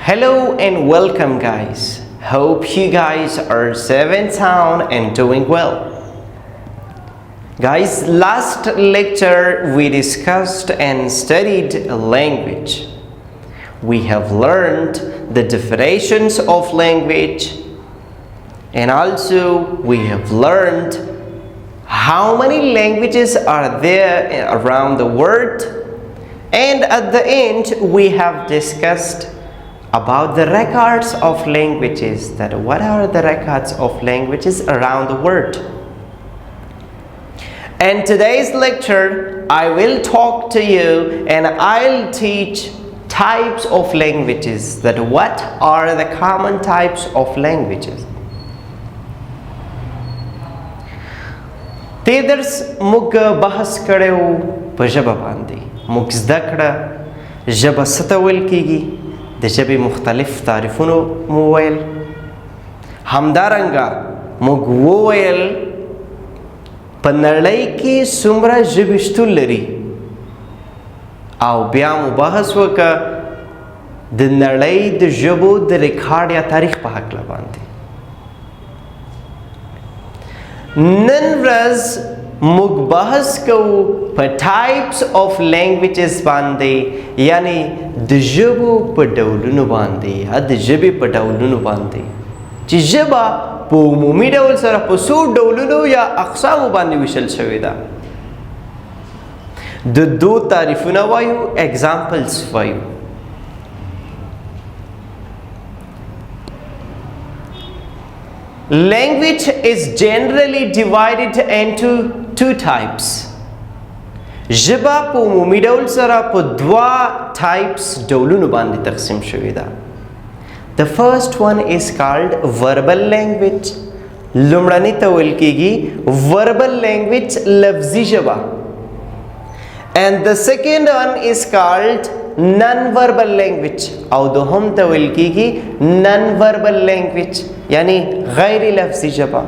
Hello and welcome, guys. Hope you guys are safe and sound and doing well. Guys, last lecture we discussed and studied language. We have learned the definitions of language, and also we have learned how many languages are there around the world, and at the end we have discussed about the records of languages, that what are the records of languages around the world. And today's lecture I will talk to you and I'll teach types of languages, that what are the common types of languages. تدریس موږ بحث کړو په ژبه باندې، موږ زده کړه ژبه څه ته ویل کیږي، د ژبې مختلف تعریفونو مو ویل، همدارنګه موږ وویل په نړۍ کې څومره ژبې شتون لري، او بیا مو بحث وکړه د نړۍ د ژبو د ریکارډ یا تاریخ په هکله باندې. نن ورځ موږ بحث کوو په ټایپس آف لینګویجز باندې، یعنی د ژبو په ډولونو باندې، یا د ژبې په ډولونو باندې چې ژبه په عمومي ډول سره په څو ډولونو یا اقسامو باندې ویشل شوې ده. د دو تعریفونه وایو، اگزامپلز وایو. Language is generally divided into two types. ژبه په عمومي ډول سره په دوه types ډولونو باندې تقسیم شوې ده. The first one is called verbal language. لومړنۍ ته ویل کېږي verbal language، لفظي ژبه. And the second one is called non-verbal language، او دوهم ته ویل کېږي non-verbal language، یعنی غیر لفظي ژبه.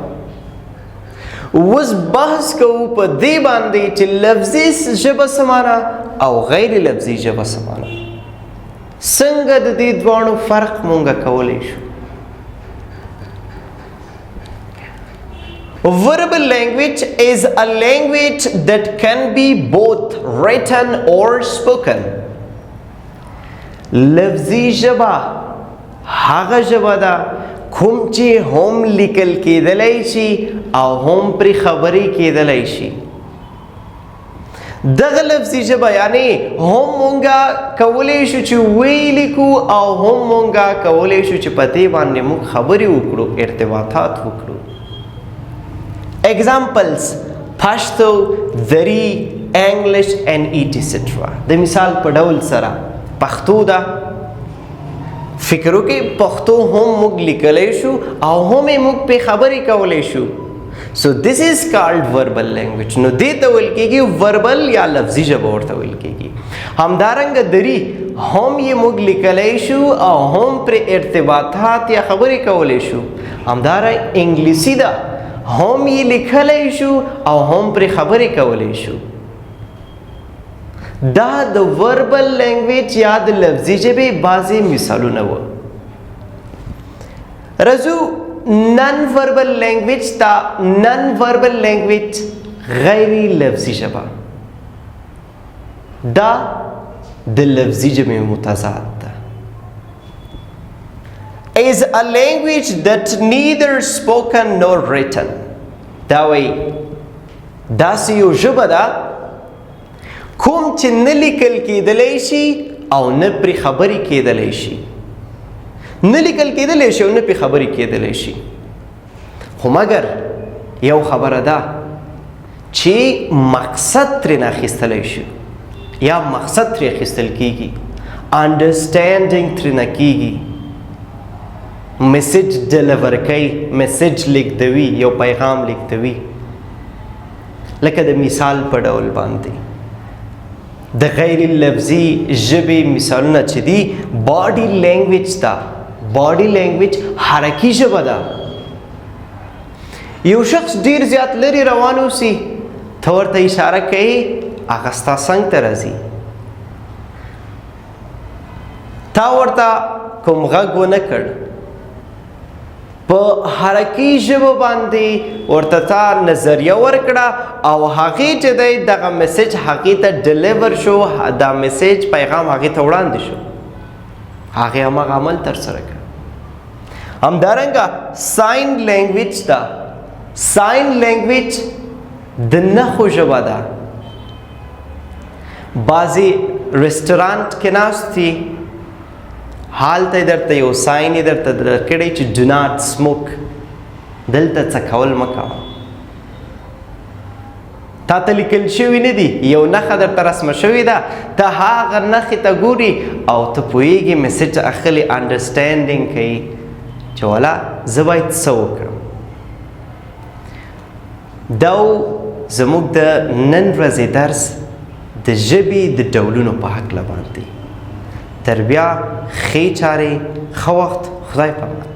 اوس بحث کوو په دې باندې چې لفظي ژبه څه معنی او غیر لفظي ژبه څه معنی، څنګه د دې دواړو فرق مونږ کولی شو. Verbal language is a language that can be both written or spoken. لفظي ژبه هغه ژبه ده کوم چې هم لیکل کېدلی شي او هم پرې خبرې کېدلی شي. دغه لفظي ژبه یعنی هم مونږه کولی شو چې ویې لیکو، او هم مونږه کولی شو چې په دې باندې موږ خبرې وکړو، ارتباطات وکړو. Examples: پښتو، دري، انګلیش and etc. د مثال په ډول سره پښتو ده، فکر وکړئ پښتو هم موږ لیکلی شو او هم یې موږ پې خبرې کولی شو. So this is called verbal language. نو دې ته ویل کېږي verbal یا لفظي ژبه ورته ویل کېږي. همدارنګه دري هم یې موږ لیکلی شو او هم پرې ارتباطات یا خبرې کولی شو. همدارنګه انګلیسي ده، هم یې لیکلی شو او هم پرې خبرې کولی شو. دا د وربل لینګویج یا د لفظي ژبې بعضې مثالونه وو. راځو نن وربل لینګویج ته. نن وربل لینګویج غیر لفظي ژبه، دا د لفظي ژبې متضاد ده. is a language that neither spoken nor written. دا وایي داسې یو ژبه ده کوم چې نه لیکل کېدلی شي او نه پرې خبرې کېدلی شي. نه لیکل کېدلی شي او نه پرې خبرې کېدلی شي، خو مګر یو خبره ده چې مقصد ترې نه اخیستلی شي یا مقصد ترې اخیستل کېږي، انډرسټینډینګ ترې نه کېږي، میسج ډلیور کوي، میسج لیږدوي، یو پیغام لیږدوي. لکه د مثال په ډول باندې د غیر لفظي ژبې مثالونه چې دي، باډي لینګویج ده. باډي لینګویج حرکي ژبه ده. یو شخص ډیر زیات لري روان اوسي، ته ورته اشاره کوي، هغه ستا څنګ ته راځي. تا ورته کوم غږ ونه کړ په حرکي ژبه باندې ورته تا نظریه ورکړه او هغې چې دی دغه میسج هغې ته ډلیور شو دا میسج پیغام هغې ته وړاندې شو هغې هماغه عمل ترسره کړ همدارنګه ساین لینګویج ده ساین لینګویج د نښو ژبه ده بعضې رستورانټ کې ناست دي هالته درته یو ساین یې درته درکړی چې ډو ناټ سموک دلته څکول مه کوه تا ته لیکل شوي نه دي یو نښه درته رسمه شوې ده ته هغه نښې ته ګوري او ته پوهېږې میسج اخلي انډرسټینډینګ کوي چې والا زه باید څه وکړم دا زموږ د نن ورځې درس د ژبې د ډولونو په هکله باندې تر بیا ښې چارې ښه وخت خدای پامان